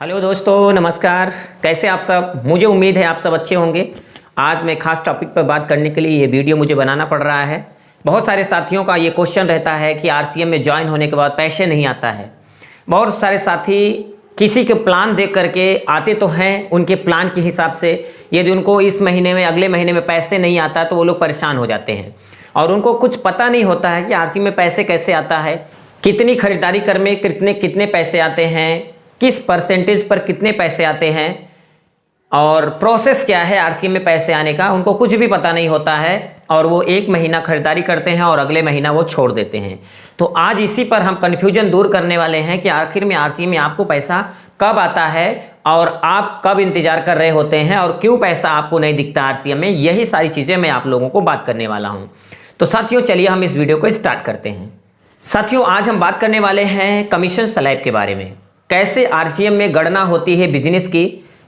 Hello दोस्तों, नमस्कार। कैसे आप सब? मुझे उम्मीद है आप सब अच्छे होंगे। आज मैं खास टॉपिक पर बात करने के लिए ये वीडियो मुझे बनाना पड़ रहा है। बहुत सारे साथियों का ये क्वेश्चन रहता है कि आरसीएम में ज्वाइन होने के बाद पैसे नहीं आता है। बहुत सारे साथी किसी के प्लान देख करके आते तो हैं, उनके प्लान के हिसाब से यदि उनको इस महीने में अगले महीने में पैसे नहीं आता तो वो लोग परेशान हो जाते हैं और उनको कुछ पता नहीं होता है कि आरसीएम में पैसे कैसे आता है, कितनी खरीदारी कर में कितने पैसे आते हैं, किस परसेंटेज पर कितने पैसे आते हैं और प्रोसेस क्या है आरसीएम में पैसे आने का। उनको कुछ भी पता नहीं होता है और वो एक महीना खरीदारी करते हैं और अगले महीना वो छोड़ देते हैं। तो आज इसी पर हम कन्फ्यूजन दूर करने वाले हैं कि आखिर में आरसीएम में आपको पैसा कब आता है और आप कब इंतजार कर रहे होते हैं और क्यों पैसा आपको नहीं दिखता आरसीएम में। यही सारी चीज़ें मैं आप लोगों को बात करने वाला हूँ। तो साथियों, चलिए हम इस वीडियो को स्टार्ट करते हैं। साथियों, आज हम बात करने वाले हैं कमीशन स्लैब के बारे में। कैसे आरसीएम में गणना होती है बिजनेस की,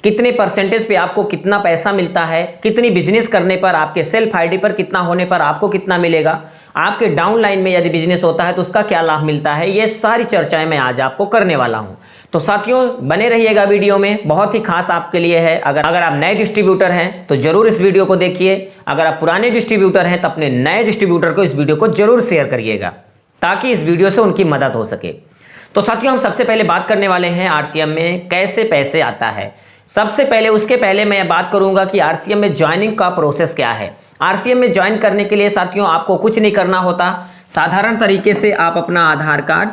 कितने परसेंटेज पे आपको कितना पैसा मिलता है, कितनी बिजनेस करने पर, आपके सेल्फ आईडी पर कितना होने पर आपको कितना मिलेगा, आपके डाउन लाइन में यदि बिजनेस होता है तो उसका क्या लाभ मिलता है। ये सारी चर्चाएं मैं आज आपको करने वाला हूं। तो साथियों, बने रहिएगा वीडियो में, बहुत ही खास आपके लिए है। अगर आप नए डिस्ट्रीब्यूटर हैं तो जरूर इस वीडियो को देखिए। अगर आप पुराने डिस्ट्रीब्यूटर हैं तो अपने नए डिस्ट्रीब्यूटर को इस वीडियो को जरूर शेयर करिएगा ताकि इस वीडियो से उनकी मदद हो सके। तो साथियों, हम सबसे पहले बात करने वाले हैं आरसीएम में कैसे पैसे आता है। सबसे पहले उसके पहले मैं बात करूंगा कि आरसीएम में ज्वाइनिंग का प्रोसेस क्या है। आरसीएम में ज्वाइन करने के लिए साथियों आपको कुछ नहीं करना होता। साधारण तरीके से आप अपना आधार कार्ड,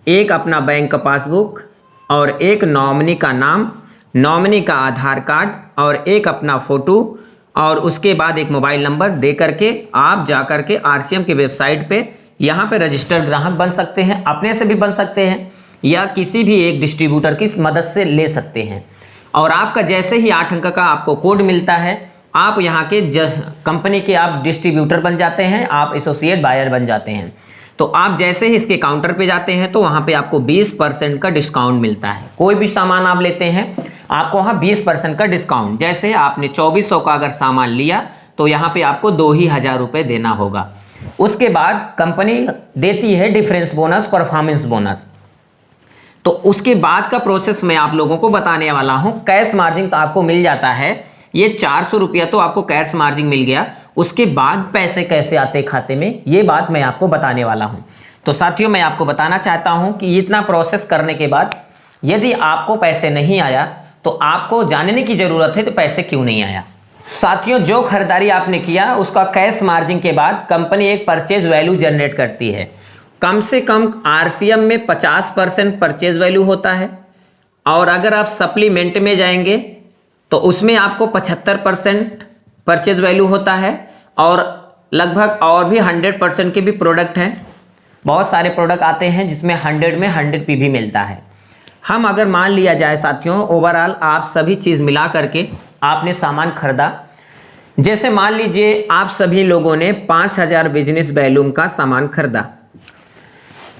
एक अपना बैंक का पासबुक और एक नॉमिनी का नाम, नॉमिनी का आधार कार्ड और एक अपना फोटो और उसके बाद एक मोबाइल नंबर दे करके आप जा करके आरसीएम की वेबसाइट पे यहाँ पे रजिस्टर्ड ग्राहक बन सकते हैं। अपने से भी बन सकते हैं या किसी भी एक डिस्ट्रीब्यूटर की मदद से ले सकते हैं। और आपका जैसे ही 8 अंक का आपको कोड मिलता है, आप यहाँ के कंपनी के आप डिस्ट्रीब्यूटर बन जाते हैं, आप एसोसिएट बायर बन जाते हैं। तो आप जैसे ही इसके काउंटर पे जाते हैं तो वहाँ पे आपको 20% का डिस्काउंट मिलता है। कोई भी सामान आप लेते हैं आपको वहाँ 20% का डिस्काउंट। जैसे आपने 2400 का अगर सामान लिया तो यहाँ पे आपको 2,000 रुपये देना होगा। उसके बाद कंपनी देती है डिफरेंस बोनस, परफॉर्मेंस बोनस। तो उसके बाद का प्रोसेस मैं आप लोगों को बताने वाला हूं। कैश मार्जिन तो आपको मिल जाता है, ये 400 रुपया तो आपको कैश मार्जिन मिल गया। उसके बाद पैसे कैसे आते खाते में, ये बात मैं आपको बताने वाला हूं। तो साथियों, मैं आपको बताना चाहता हूं कि इतना प्रोसेस करने के बाद यदि आपको पैसे नहीं आया तो आपको जानने की जरूरत है तो पैसे क्यों नहीं आया। साथियों, जो खरीदारी आपने किया उसका कैश मार्जिन के बाद कंपनी एक परचेज वैल्यू जनरेट करती है। कम से कम आरसीएम में 50% परचेज वैल्यू होता है और अगर आप सप्लीमेंट में जाएंगे तो उसमें आपको 75% परचेज वैल्यू होता है और लगभग और भी 100% के भी प्रोडक्ट हैं। बहुत सारे प्रोडक्ट आते हैं जिसमें 100 में 100p भी मिलता है। हम अगर मान लिया जाए साथियों, ओवरऑल आप सभी चीज़ मिला करके आपने सामान खरीदा। जैसे मान लीजिए आप सभी लोगों ने 5000 बिजनेस वैल्यूम का सामान खरीदा,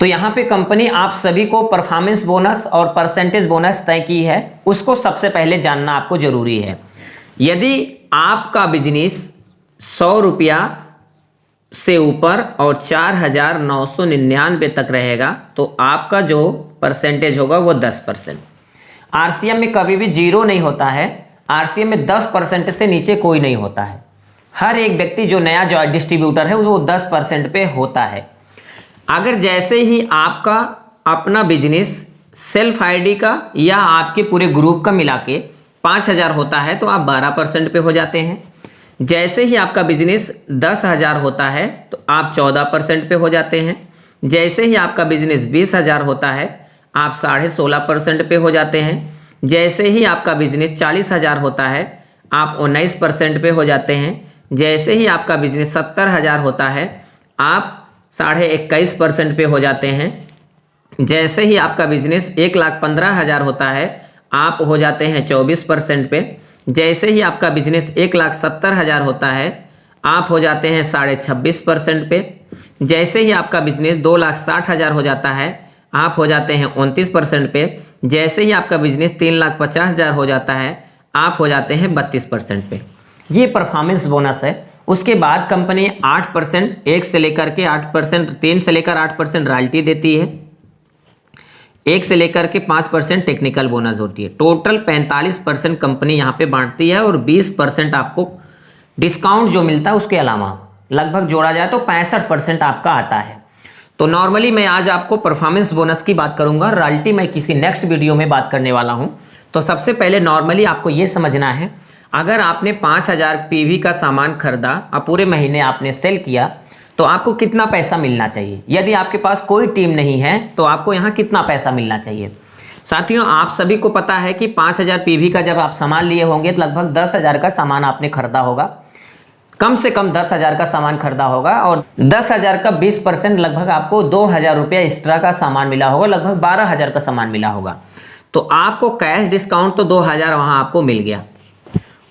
तो यहाँ पे कंपनी आप सभी को परफॉर्मेंस बोनस और परसेंटेज बोनस तय की है। उसको सबसे पहले जानना आपको जरूरी है। यदि आपका बिजनेस 100 रुपया से ऊपर और 4,999 तक रहेगा तो आपका जो परसेंटेज होगा वो 10%। आरसीएम में कभी भी जीरो नहीं होता है। आरसीएम में 10% से नीचे कोई नहीं होता है। हर एक व्यक्ति जो नया जो डिस्ट्रीब्यूटर है वो 10% पे होता है। अगर जैसे ही आपका अपना बिजनेस सेल्फ आईडी का या आपके पूरे ग्रुप का मिला के 5,000 होता है तो आप 12% पे हो जाते हैं। जैसे ही आपका बिजनेस 10,000 होता है तो आप 14% पे हो जाते हैं। जैसे ही आपका बिजनेस 20,000 होता है आप 16.5% पे हो जाते हैं। जैसे ही आपका बिजनेस 40,000 होता है आप 19% पे हो जाते हैं। जैसे ही आपका बिजनेस 70,000 होता है आप 21.5% पे हो जाते हैं। जैसे ही आपका बिजनेस 1,15,000 होता है आप हो जाते हैं 24% पे। जैसे ही आपका बिजनेस 1,70,000 होता है आप हो जाते हैं 26.5% पे। जैसे ही आपका बिजनेस 2,60,000 हो जाता है आप हो जाते हैं 29% पे। जैसे ही आपका बिजनेस 3,50,000 हो जाता है आप हो जाते हैं 32% पे। ये परफॉर्मेंस बोनस है। उसके बाद कंपनी 8%, 1 से लेकर के 8%, 3 से लेकर 8% रॉयल्टी देती है। 1 से लेकर के 5% टेक्निकल बोनस होती है। टोटल 45% कंपनी यहाँ पे बांटती है और 20% आपको डिस्काउंट जो मिलता है उसके अलावा लगभग जोड़ा जाए तो 65% आपका आता है। तो नॉर्मली मैं आज आपको परफॉर्मेंस बोनस की बात करूंगा, रॉयल्टी मैं किसी नेक्स्ट वीडियो में बात करने वाला हूं। तो सबसे पहले नॉर्मली आपको ये समझना है, अगर आपने 5000 पीवी का सामान खरीदा और पूरे महीने आपने सेल किया तो आपको कितना पैसा मिलना चाहिए। यदि आपके पास कोई टीम नहीं है तो आपको यहाँ कितना पैसा मिलना चाहिए। साथियों, आप सभी को पता है कि 5000 पीवी का जब आप सामान लिए होंगे तो लगभग 10,000 का सामान आपने खरीदा होगा, कम से कम 10,000 का सामान खरीदा होगा और 10,000 का 20% लगभग आपको 2,000 रुपया एक्स्ट्रा का सामान मिला होगा, लगभग 12,000 का सामान मिला होगा। तो आपको कैश डिस्काउंट तो 2,000 वहाँ आपको मिल गया।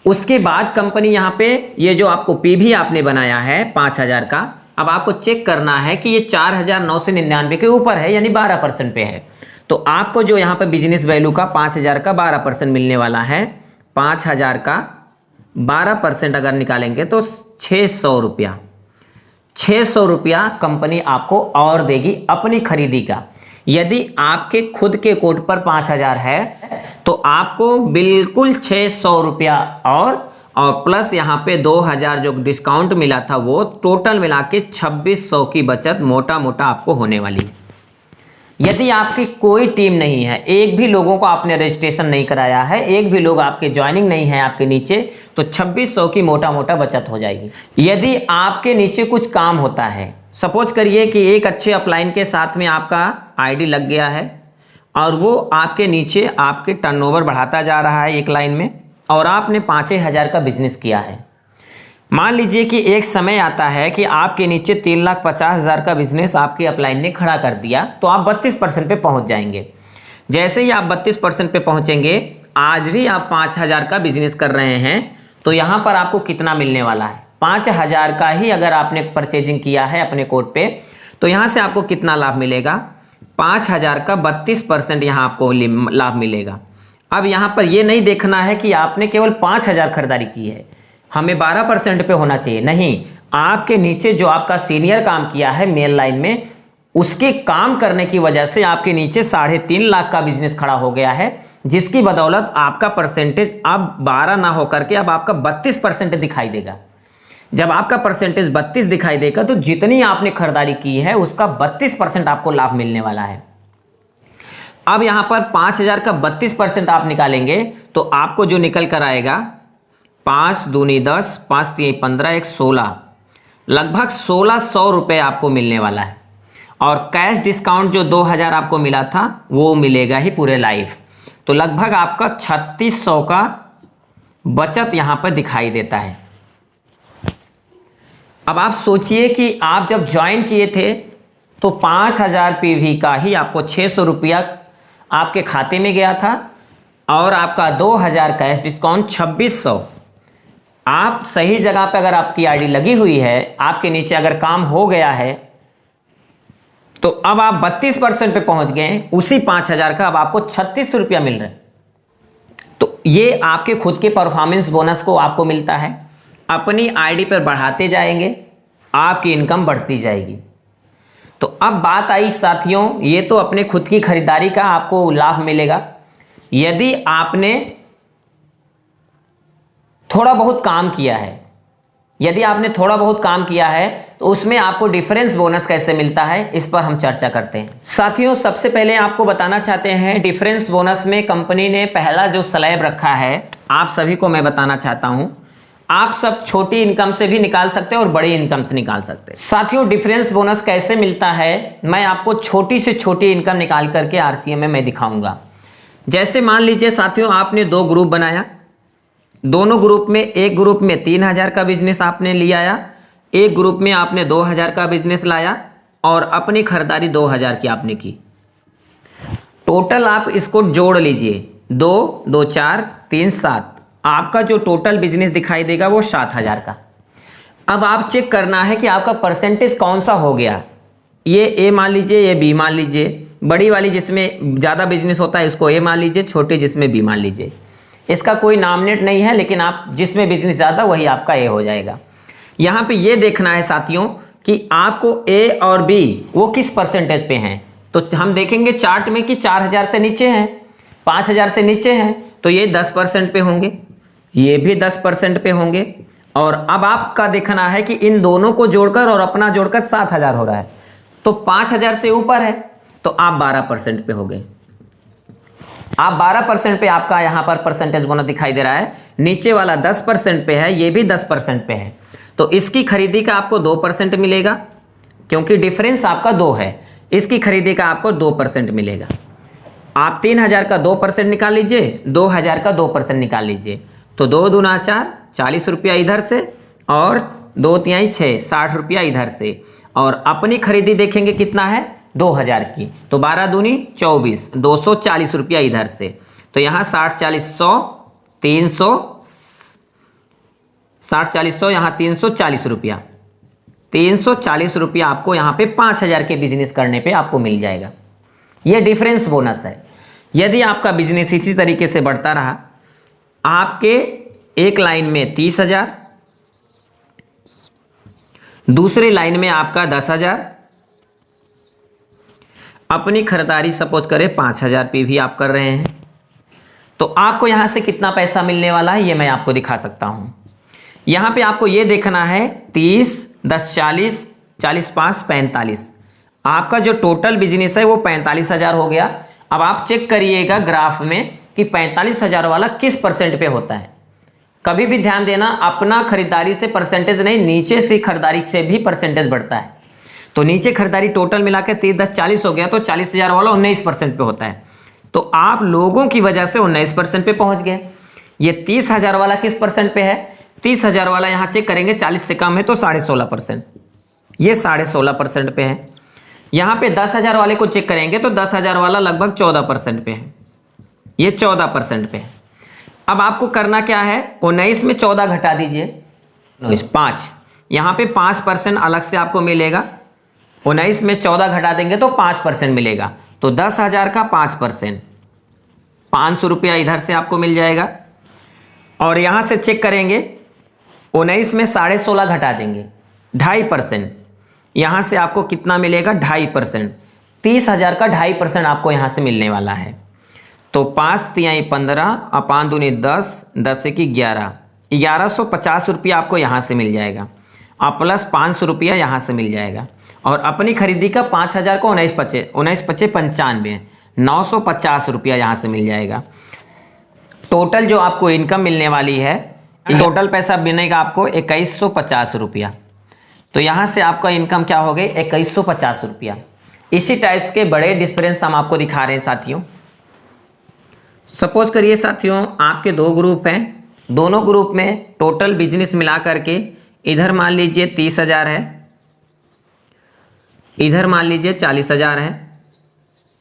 उसके बाद कंपनी यहाँ पे ये जो आपको पीवी आपने बनाया है 5,000 का, अब आपको चेक करना है कि ये 4,999 के ऊपर है, यानी 12% पे है। तो आपको जो यहाँ पे बिजनेस वैल्यू का 5,000 का 12% मिलने वाला है। 5,000 का 12% अगर निकालेंगे तो 600 रुपया, 600 रुपया कंपनी आपको और देगी अपनी खरीदी का। यदि आपके खुद के कोड पर 5,000 है तो आपको बिल्कुल 600 रुपया और प्लस यहाँ पे 2,000 जो डिस्काउंट मिला था वो टोटल मिला के 2,600 की बचत मोटा मोटा आपको होने वाली है। यदि आपकी कोई टीम नहीं है, एक भी लोगों को आपने रजिस्ट्रेशन नहीं कराया है, एक भी लोग आपके ज्वाइनिंग नहीं है आपके नीचे, तो 2,600 की मोटा मोटा बचत हो जाएगी। यदि आपके नीचे कुछ काम होता है, सपोज करिए कि एक अच्छे अपलाइन के साथ में आपका आईडी लग गया है और वो आपके नीचे आपके टर्नओवर बढ़ाता जा रहा है एक लाइन में, और आपने 5,000 का बिजनेस किया है। मान लीजिए कि एक समय आता है कि आपके नीचे 3,50,000 का बिजनेस आपके अपलाइन ने खड़ा कर दिया, तो आप 32% पे पहुंच जाएंगे। जैसे ही आप 32% पे पहुंचेंगे, आज भी आप 5,000 का बिजनेस कर रहे हैं, तो यहाँ पर आपको कितना मिलने वाला है? 5,000 का ही अगर आपने परचेजिंग किया है अपने कोड पे, तो यहाँ से आपको कितना लाभ मिलेगा? 5,000 का 32% यहाँ आपको लाभ मिलेगा। अब यहाँ पर ये नहीं देखना है कि आपने केवल 5,000 खरीदारी की है, हमें 12% पे होना चाहिए। नहीं, आपके नीचे जो आपका सीनियर काम किया है मेन लाइन में, उसके काम करने की वजह से आपके नीचे 3.5 लाख का बिजनेस खड़ा हो गया है, जिसकी बदौलत आपका परसेंटेज अब 12 ना होकर के अब आपका 32% दिखाई देगा। जब आपका परसेंटेज 32 दिखाई देगा तो जितनी आपने खरीदारी की है उसका 32% आपको लाभ मिलने वाला है। अब यहां पर 5,000 का 32% आप निकालेंगे तो आपको जो निकल कर आएगा 5 दूनी 10, 5 3 15, 1 16, लगभग 1,600 रुपये आपको मिलने वाला है। और कैश डिस्काउंट जो 2,000 आपको मिला था वो मिलेगा ही पूरे लाइफ, तो लगभग आपका 3,600 का बचत यहां पर दिखाई देता है। अब आप सोचिए कि आप जब ज्वाइन किए थे तो 5,000 पीवी का ही आपको 600 रुपया आपके खाते में गया था और आपका 2,000 कैश डिस्काउंट 2,600। आप सही जगह पे अगर आपकी आईडी लगी हुई है, आपके नीचे अगर काम हो गया है, तो अब आप 32% पे पहुंच गए। उसी 5,000 का अब आपको 3,600 रुपया मिल रहा है। तो ये आपके खुद के परफॉर्मेंस बोनस को आपको मिलता है। अपनी आईडी पर बढ़ाते जाएंगे, आपकी इनकम बढ़ती जाएगी। तो अब बात आई साथियों, ये तो अपने खुद की खरीदारी का आपको लाभ मिलेगा। यदि आपने थोड़ा बहुत काम किया है, तो उसमें आपको डिफरेंस बोनस कैसे मिलता है, इस पर हम चर्चा करते हैं। साथियों, सबसे पहले आपको बताना चाहते हैं डिफरेंस बोनस में कंपनी ने पहला जो स्लैब रखा है, आप सभी को मैं बताना चाहता हूं। आप सब छोटी इनकम से भी निकाल सकते हैं और बड़ी इनकम से निकाल सकते हैं। साथियों, डिफरेंस बोनस कैसे मिलता है, मैं आपको छोटी से छोटी इनकम निकाल करके आरसीएम में मैं दिखाऊंगा। जैसे मान लीजिए साथियों, आपने 2 ग्रुप बनाया, दोनों ग्रुप में एक ग्रुप में 3,000 का बिजनेस आपने ले आया, एक ग्रुप में आपने 2,000 का बिजनेस लाया और अपनी खरीदारी 2,000 की आपने की। टोटल आप इसको जोड़ लीजिए, 2 2 4 3 7, आपका जो टोटल बिजनेस दिखाई देगा वो 7,000 का। अब आप चेक करना है कि आपका परसेंटेज कौन सा हो गया। ये ए मान लीजिए, ये बी मान लीजिए, बड़ी वाली जिसमें ज़्यादा बिजनेस होता है इसको ए मान लीजिए, छोटी जिसमें बी मान लीजिए। इसका कोई नामनेट नहीं है, लेकिन आप जिसमें बिजनेस ज़्यादा वही आपका ए हो जाएगा। यहाँ पे ये देखना है साथियों कि आपको ए और बी वो किस परसेंटेज पे हैं। तो हम देखेंगे चार्ट में कि 4000 से नीचे हैं, 5000 से नीचे हैं, तो ये 10% पे होंगे, ये भी 10% पे होंगे। और अब आपका देखना है कि इन दोनों को जोड़कर और अपना जोड़कर 7000 हो रहा है, तो 5000 से ऊपर है तो आप 12% पे हो गए। आप 12% पे आपका यहां पर परसेंटेज बोनस दिखाई दे रहा है। नीचे वाला 10% पे है, ये भी 10% पे है, तो इसकी खरीदी का आपको 2% मिलेगा, क्योंकि डिफरेंस आपका 2 है। इसकी खरीदी का आपको 2% मिलेगा। आप 3000 का 2% निकाल लीजिए, 2000 का 2% निकाल लीजिए, तो 2 दूना 4, 40 रुपया इधर से, और 2 तिहाई 6, 60 रुपया इधर से। और अपनी खरीदी देखेंगे कितना है, 2000 की, तो 12 दूनी 24, 240 रुपया इधर से। तो यहाँ 60 40 100, 300, 60 40 100, यहाँ 340 रुपया, 340 रुपया आपको यहाँ पे 5000 के बिजनेस करने पे आपको मिल जाएगा। ये डिफरेंस बोनस है। यदि आपका बिजनेस इसी तरीके से बढ़ता रहा, आपके एक लाइन में 30,000, दूसरी लाइन में आपका 10,000, अपनी खरीदारी सपोज करें 5,000 पे भी आप कर रहे हैं, तो आपको यहां से कितना पैसा मिलने वाला है ये मैं आपको दिखा सकता हूं। यहां पे आपको ये देखना है 30, 10, 40, 40, 5, 45। आपका जो टोटल बिजनेस है वो 45,000 हो गया। अब आप चेक करिएगा ग्राफ में कि 45,000 वाला किस परसेंट पे होता है। कभी भी ध्यान देना, अपना खरीदारी से परसेंटेज नहीं, नीचे से खरीदारी से भी परसेंटेज बढ़ता है। तो नीचे खरीदारी टोटल मिला के 30, 10, 40 हो गया, तो 40,000 वाला 19% पे होता है। तो आप लोगों की वजह से 19% पे पहुंच गए। ये 30,000 वाला किस परसेंट पे है, 30,000 वाला यहां चेक करेंगे 40 से कम है तो 16.5%, ये 16.5% पे है। यहां पे 10,000 वाले को चेक करेंगे तो 10,000 वाला लगभग 14% पे है, ये 14% पे है। अब आपको करना क्या है, 19 में 14 घटा दीजिए, 5, यहाँ पे 5% अलग से आपको मिलेगा। 19 में 14 घटा देंगे तो 5% मिलेगा, तो 10,000 का 5%, 500 रुपया इधर से आपको मिल जाएगा। और यहाँ से चेक करेंगे, 19 में 16.5 घटा देंगे, 2.5%, यहाँ से आपको कितना मिलेगा, 2.5%, 30,000 का 2.5% आपको यहाँ से मिलने वाला है। तो 5 तिहाई 15, 5 दूनी 10, 10 की 11, 1150 रुपया आपको यहाँ से मिल जाएगा, और प्लस 500 रुपया यहाँ से मिल जाएगा। और अपनी खरीदी का 5,000 को 19 पचे 95, 950 रुपया यहाँ से मिल जाएगा। टोटल जो आपको इनकम मिलने वाली है, टोटल पैसा मिलेगा आपको 2150 रुपया। तो यहाँ से आपका इनकम क्या हो गई, 2150 रुपया। इसी टाइप्स के बड़े डिफरेंस हम आपको दिखा रहे हैं साथियों। सपोज करिए साथियों, आपके 2 ग्रुप हैं, दोनों ग्रुप में टोटल बिजनेस मिला करके इधर मान लीजिए 30,000 है, इधर मान लीजिए 40,000 है।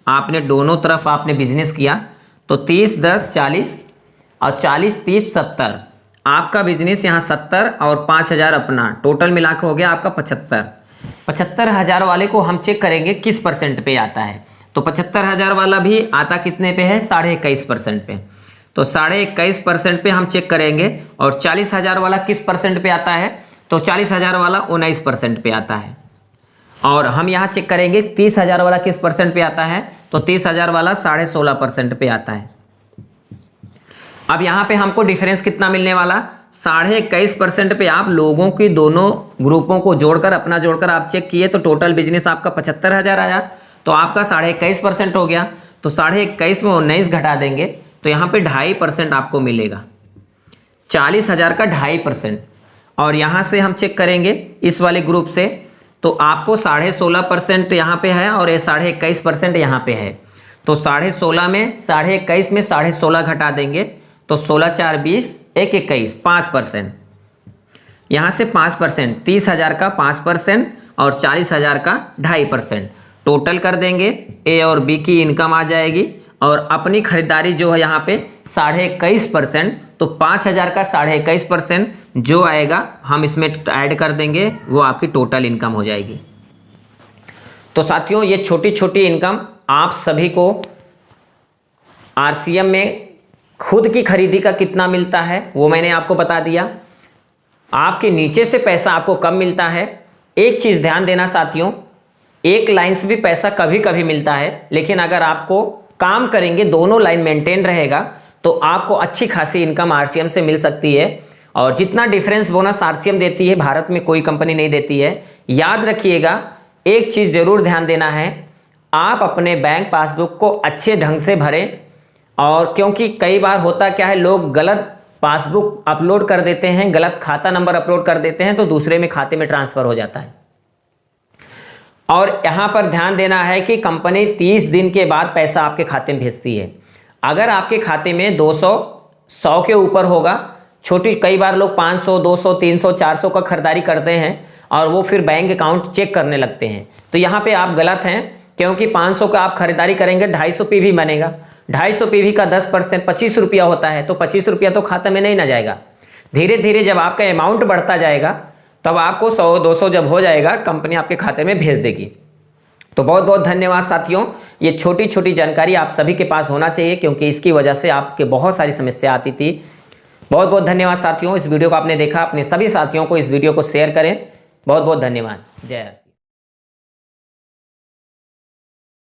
आपने दोनों तरफ आपने बिजनेस किया तो 30, 10, 40 और 40, 30, 70। आपका बिजनेस यहाँ 70 और 5,000 अपना, टोटल मिला के हो गया आपका 75। 75,000 वाले को हम चेक करेंगे किस परसेंट पे आता है, तो 75,000 वाला भी आता कितने पे है, 21.5% पे। तो 21.5% पे हम चेक करेंगे। और 40,000 वाला किस परसेंट पे आता है, तो 40,000 वाला 19% पे आता है। और हम यहाँ चेक करेंगे 30,000 वाला किस परसेंट पे आता है, तो 30,000 वाला 16.5% पे आता है। अब यहाँ पे हमको डिफरेंस कितना मिलने वाला, 21.5% पे। आप लोगों की दोनों ग्रुपों को जोड़कर, अपना जोड़कर आप चेक किए तो टोटल बिजनेस आपका 75,000 आया, तो आपका 21.5% हो गया। तो 21.5 में 19 घटा देंगे तो यहाँ पे 2.5% आपको मिलेगा, 40,000 का 2.5%। और यहाँ से हम चेक करेंगे इस वाले ग्रुप से, तो आपको 16.5% यहाँ पे है और ये 21.5% यहाँ पे है। तो 16.5 में 21.5 में 16.5 घटा देंगे तो 16 4 20, 1 21, 5%। यहाँ से 5%, 30,000 का 5% और 40,000 का 2.5%। टोटल कर देंगे, ए और बी की इनकम आ जाएगी। और अपनी खरीदारी जो है यहाँ पे 21.5%, तो 5,000 का 21.5% जो आएगा हम इसमें ऐड कर देंगे, वो आपकी टोटल इनकम हो जाएगी। तो साथियों, ये छोटी छोटी इनकम आप सभी को आरसीएम में खुद की खरीदी का कितना मिलता है वो मैंने आपको बता दिया। आपके नीचे से पैसा आपको कम मिलता है। एक चीज़ ध्यान देना साथियों, एक लाइन से भी पैसा कभी कभी मिलता है, लेकिन अगर आपको काम करेंगे, दोनों लाइन मेंटेन रहेगा, तो आपको अच्छी खासी इनकम आरसीएम से मिल सकती है। और जितना डिफरेंस बोनस आरसीएम देती है, भारत में कोई कंपनी नहीं देती है। याद रखिएगा, एक चीज़ जरूर ध्यान देना है, आप अपने बैंक पासबुक को अच्छे ढंग से भरें। और क्योंकि कई बार होता क्या है, लोग गलत पासबुक अपलोड कर देते हैं, गलत खाता नंबर अपलोड कर देते हैं, तो दूसरे में खाते में ट्रांसफ़र हो जाता है। और यहाँ पर ध्यान देना है कि कंपनी 30 दिन के बाद पैसा आपके खाते में भेजती है। अगर आपके खाते में 200, 100 के ऊपर होगा, छोटी, कई बार लोग 500, 200, 300, 400 का खरीदारी करते हैं और वो फिर बैंक अकाउंट चेक करने लगते हैं, तो यहाँ पे आप गलत हैं। क्योंकि 500 का आप खरीदारी करेंगे, 250 पीवी बनेगा। 250 पीवी का 10% 25 रुपया होता है, तो 25 रुपया तो खाते में नहीं ना जाएगा। धीरे धीरे जब आपका अमाउंट बढ़ता जाएगा, तब आपको 100, 200 जब हो जाएगा, कंपनी आपके खाते में भेज देगी। तो बहुत बहुत धन्यवाद साथियों। ये छोटी छोटी जानकारी आप सभी के पास होना चाहिए, क्योंकि इसकी वजह से आपके बहुत सारी समस्या आती थी। बहुत बहुत धन्यवाद साथियों। इस वीडियो को आपने देखा, अपने सभी साथियों को इस वीडियो को शेयर करें। बहुत बहुत धन्यवाद। जय हिंद।